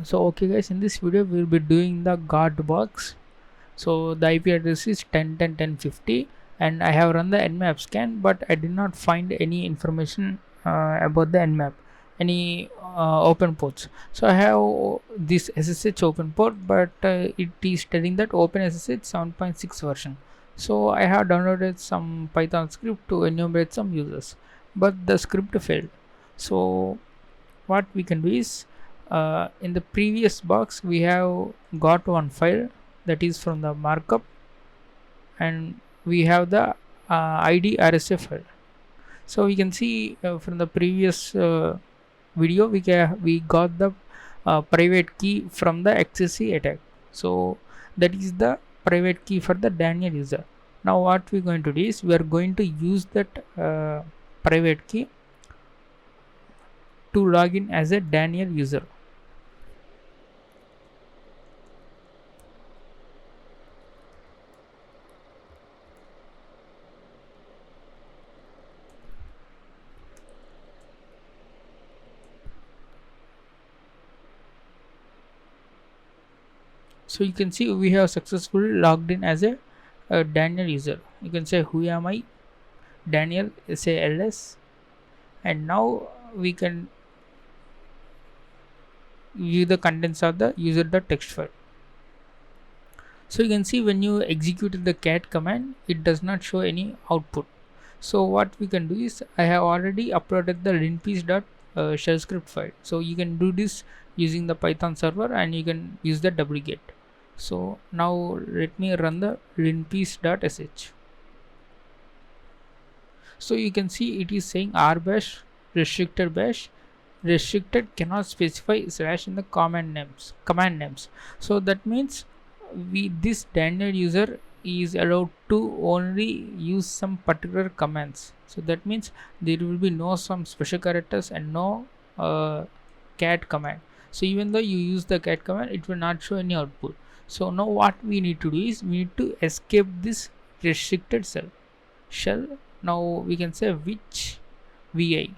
So okay guys, in this video we'll be doing the guard box. So the IP address is 10.10.10.50 and I have run the nmap scan, but I did not find any information about the nmap, any open ports. So I have this SSH open port, but it is telling that OpenSSH 7.6 version. So I have downloaded some Python script to enumerate some users, but the script failed. So what we can do is, in the previous box we have got one file that is from the markup, and we have the id rsa file. So we can see from the previous video we got the private key from the xsc attack. So that is the private key for the Daniel user. Now what we're going to do is, we are going to use that private key to log in as a Daniel user. So you can see we have successfully logged in as a Daniel user. You can say who am I, Daniel, say ls, and now we can view the contents of the user.txt file. So you can see when you execute the cat command, it does not show any output. So what we can do is, I have already uploaded the linpiece.shell script file. So you can do this using the Python server, and you can use the wget. So now let me run the linpiece.sh. So you can see it is saying rbash restricted bash restricted cannot specify slash in the command names. So that means this Daniel user is allowed to only use some particular commands. So that means there will be no some special characters and no cat command. So even though you use the cat command, it will not show any output. So now what we need to do is, we need to escape this restricted shell. Now we can say which vi.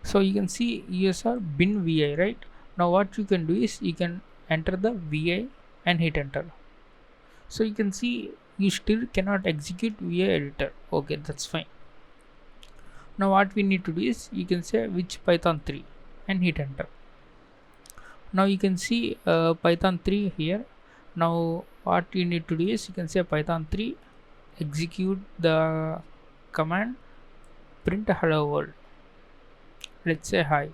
So you can see usr bin vi, right? Now what you can do is, you can enter the vi and hit enter. So you can see you still cannot execute vi editor. Okay, that's fine. Now what we need to do is, you can say which python 3 and hit enter. Now you can see python 3 here. Now what you need to do is, you can say python 3 execute the command print hello world. Let's say hi.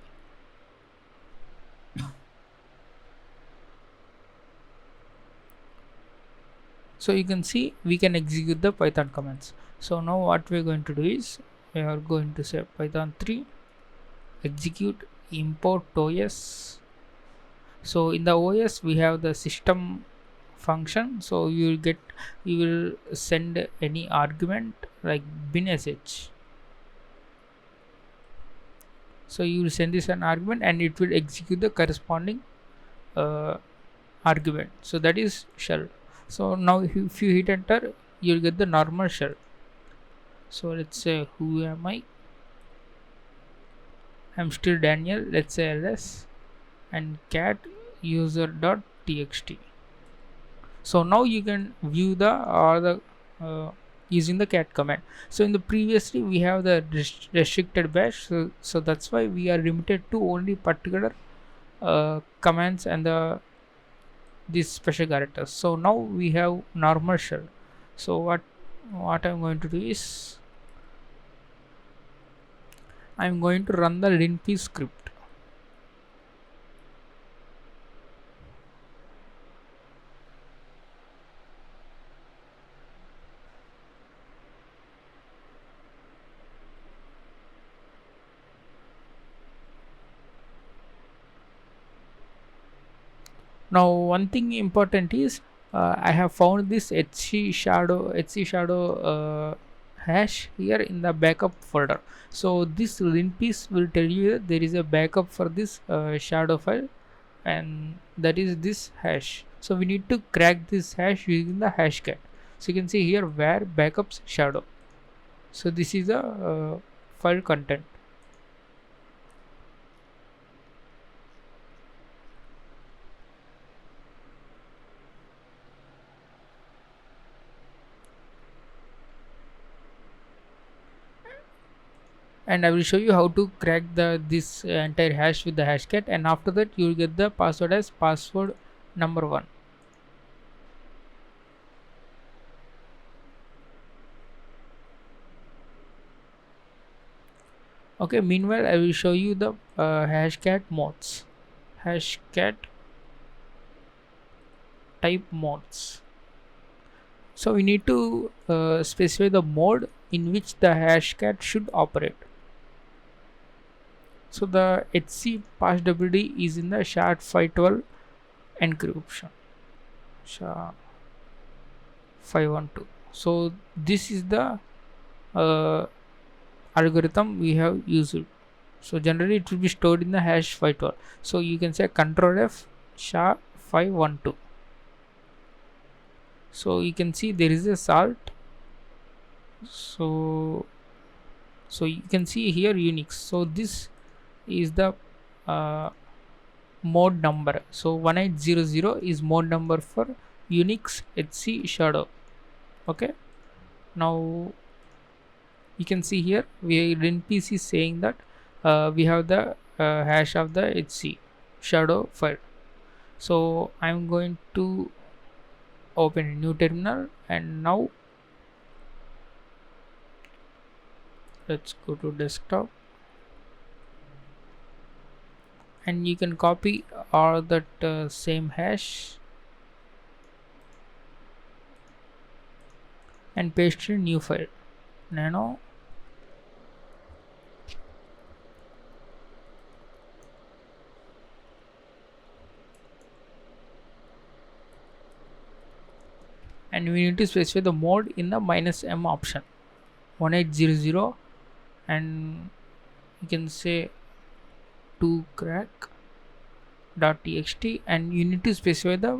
So you can see we can execute the python commands. So now what we're going to do is, we are going to say python 3 execute import os. So in the os we have the system function. So you will send any argument like bin sh. So you will send this an argument, and it will execute the corresponding argument. So that is shell. So now if you hit enter, you'll get the normal shell. So let's say who am I, I'm still Daniel, let's say ls, and cat user.txt. So now you can view the using the cat command. So in the previously we have the restricted bash, so that's why we are limited to only particular commands and these special characters. So now we have normal shell. So what I'm going to do is, I'm going to run the linpiece script. Now one thing important is, I have found this hc shadow hash here in the backup folder. So this linpiece will tell you that there is a backup for this shadow file, and that is this hash. So we need to crack this hash using the hashcat. So you can see here where backups shadow. So this is the file content. and I will show you how to crack this entire hash with the hashcat, and after that you will get the password as password number 1. Okay, meanwhile I will show you the hashcat modes. Hashcat type modes. So we need to specify the mode in which the hashcat should operate. So the HC passwd is in the SHA-512 encryption. SHA-512. So this is the uh, algorithm we have used. So generally it will be stored in the hash 512. So you can say Control F SHA-512. So you can see there is a salt. So you can see here Unix. So this is the mode number. So 1800 is mode number for Unix HC Shadow. Okay, now you can see here NPC is saying that we have the hash of the HC Shadow file. So I'm going to open a new terminal, and now let's go to desktop, and you can copy all that same hash and paste in new file nano. And we need to specify the mode in the -m option 1800, and you can say to crack.txt, and you need to specify the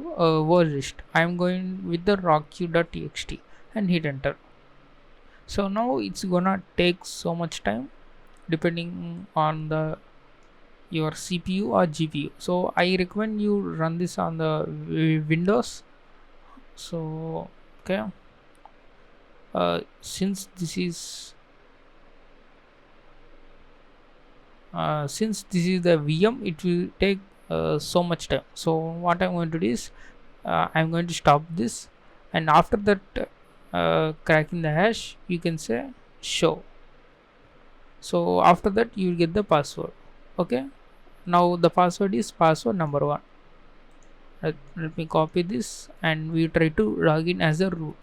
word list. I am going with the rockq.txt and hit enter. So now it's gonna take so much time depending on the your CPU or GPU. So I recommend you run this on the Windows. So okay, since this is the VM, it will take so much time. So what I'm going to do is I'm going to stop this, and after that cracking the hash, you can say show. So after that you will get the password. Okay, now the password is password number 1. Let me copy this, and we try to log in as a root.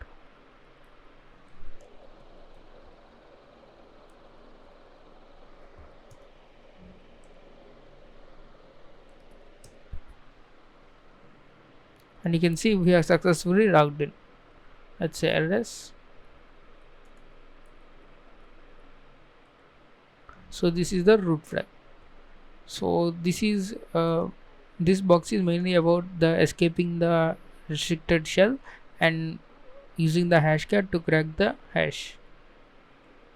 And you can see we have successfully logged in. Let's say ls. So this is the root flag. So this is this box is mainly about the escaping the restricted shell and using the hashcat to crack the hash.